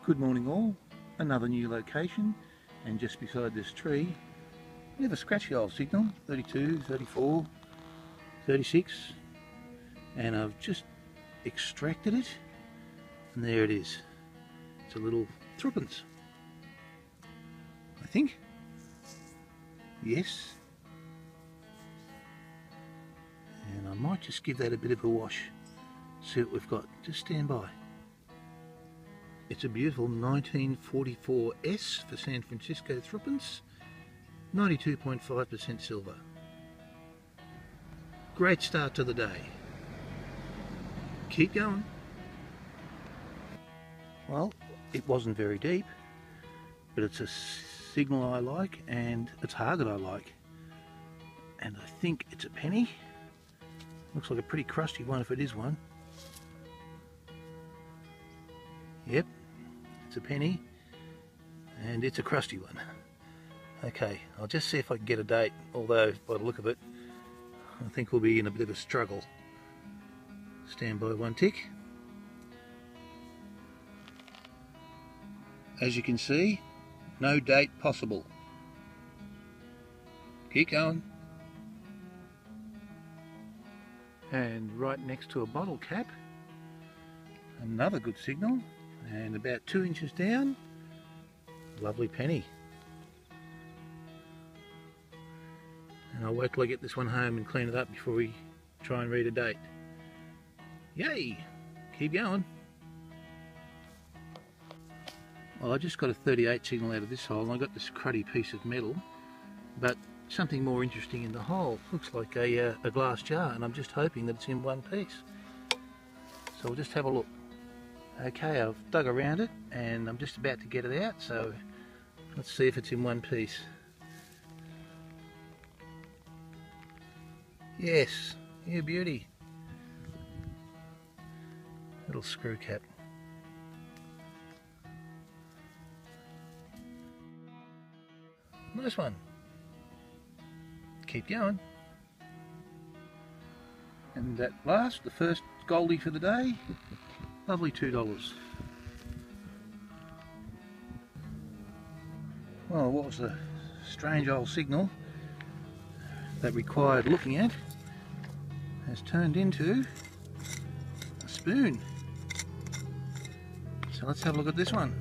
Good morning all, another new location, and just beside this tree we have a scratchy old signal, 32, 34, 36, and I've just extracted it and there it is. It's a little threepence, I think. Yes, and I might just give that a bit of a wash, see what we've got. Just stand by. It's a beautiful 1944S for San Francisco threepence, 92.5% silver. Great start to the day. Keep going. Well, it wasn't very deep, but it's a signal I like and a target I like. And I think it's a penny. Looks like a pretty crusty one if it is one. Yep, it's a penny and it's a crusty one. Okay, I'll just see if I can get a date, although by the look of it I think we'll be in a bit of a struggle. Stand by one tick. As you can see, no date possible. Keep going. And right next to a bottle cap, another good signal, and about 2 inches down, lovely penny. And I'll wait till I get this one home and clean it up before we try and read a date. Yay! Keep going. Well, I just got a 38 signal out of this hole and I got this cruddy piece of metal, but something more interesting in the hole. Looks like a glass jar, and I'm just hoping that it's in one piece. So we'll just have a look. Okay, I've dug around it and I'm just about to get it out, so let's see if it's in one piece. Yes, you beauty. Little screw cap. Nice one. Keep going. And at last, the first Goldie for the day. Lovely $2. Well, what was a strange old signal that required looking at has turned into a spoon. So let's have a look at this one.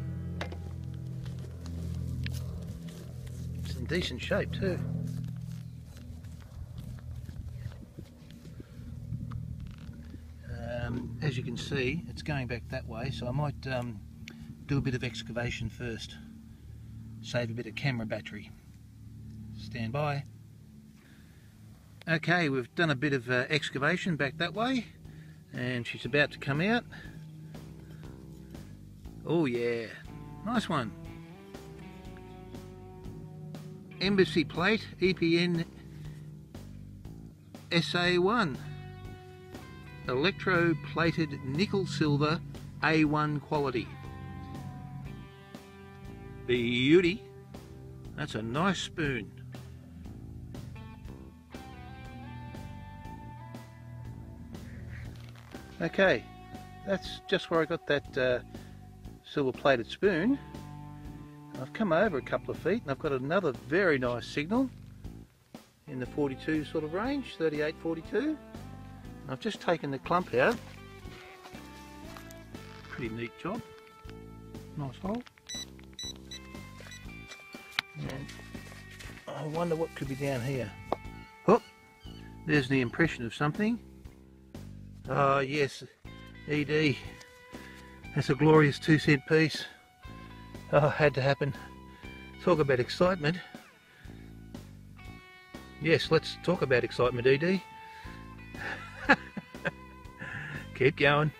It's in decent shape too. As you can see, it's going back that way, so I might do a bit of excavation first. Save a bit of camera battery. Stand by. Okay, we've done a bit of excavation back that way, and she's about to come out. Oh yeah, nice one. Embassy plate, EPN SA1. Electro-plated nickel silver A1 quality. Beauty. That's a nice spoon. Okay, that's just where I got that silver plated spoon. I've come over a couple of feet and I've got another very nice signal in the 42 sort of range, 38, 42. I've just taken the clump out. Pretty neat job. Nice hole. And I wonder what could be down here. Oh, there's the impression of something. Oh yes, ED. That's a glorious 2-cent piece. Oh, had to happen. Talk about excitement. Yes, let's talk about excitement, ED. Keep going.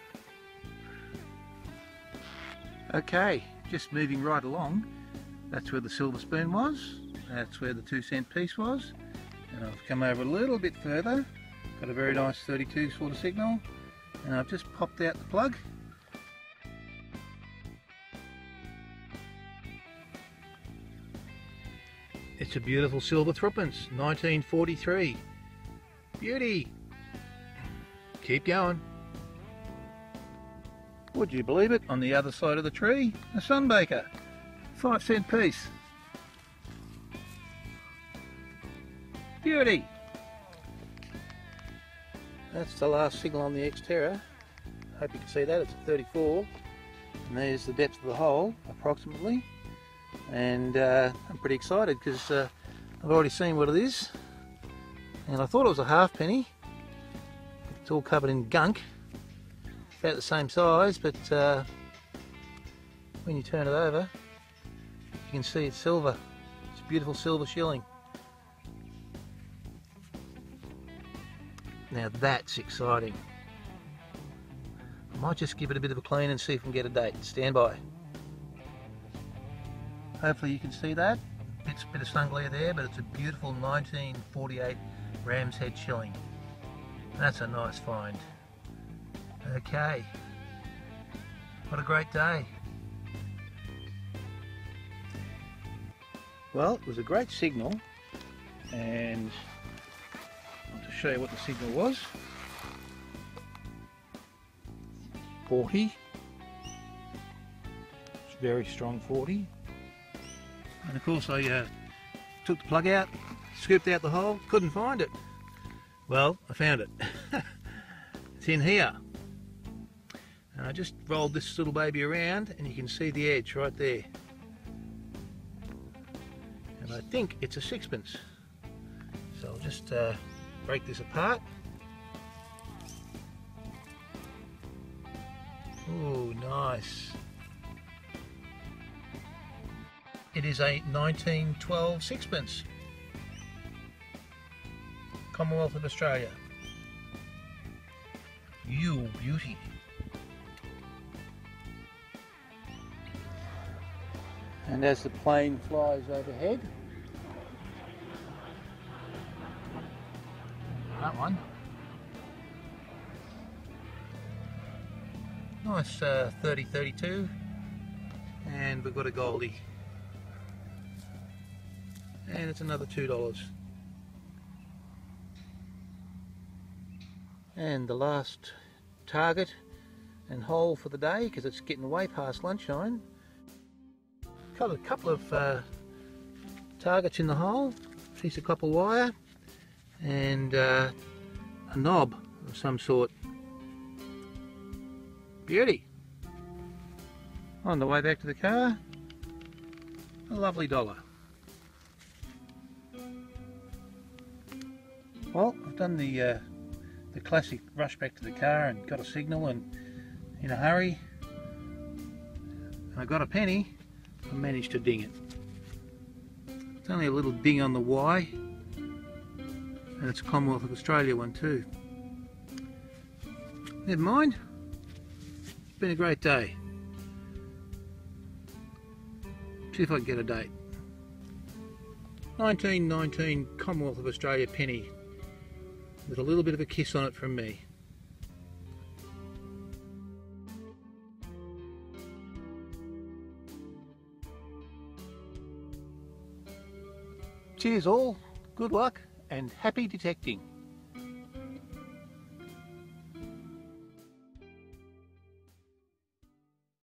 Okay, just moving right along. That's where the silver spoon was. That's where the 2-cent piece was. And I've come over a little bit further. Got a very nice 32 sort of signal. And I've just popped out the plug. It's a beautiful silver threepence, 1943. Beauty. Keep going. Would you believe it, on the other side of the tree, a sunbaker, 5-cent piece. Beauty! That's the last signal on the Xterra. Hope you can see that, it's a 34. And there's the depth of the hole, approximately. And I'm pretty excited because I've already seen what it is. And I thought it was a halfpenny. It's all covered in gunk. About the same size, but when you turn it over, you can see it's silver. It's a beautiful silver shilling. Now that's exciting. I might just give it a bit of a clean and see if we can get a date. Stand by. Hopefully you can see that. It's a bit of sun glare there, but it's a beautiful 1948 Ram's Head shilling. That's a nice find. Okay. What a great day. Well, it was a great signal, and I'll just show you what the signal was. 40. It's a very strong 40. And of course I took the plug out, scooped out the hole, couldn't find it. Well, I found it. It's in here. And I just rolled this little baby around and you can see the edge right there. And I think it's a 6-pence. So I'll just break this apart. Oh, nice. It is a 1912 6-pence. Commonwealth of Australia. You beauty. And as the plane flies overhead, that one, nice 30-32, and we've got a Goldie, and it's another $2. And the last target and hole for the day, because it's getting way past lunchtime. Got a couple of targets in the hole, piece of copper wire, and a knob of some sort. Beauty. On the way back to the car, a lovely $1. Well, I've done the classic rush back to the car and got a signal and in a hurry, and I got a penny. I managed to ding it. It's only a little ding on the Y, and it's a Commonwealth of Australia one too. Never mind, it's been a great day. See if I can get a date. 1919 Commonwealth of Australia penny with a little bit of a kiss on it from me. Cheers all, good luck and happy detecting.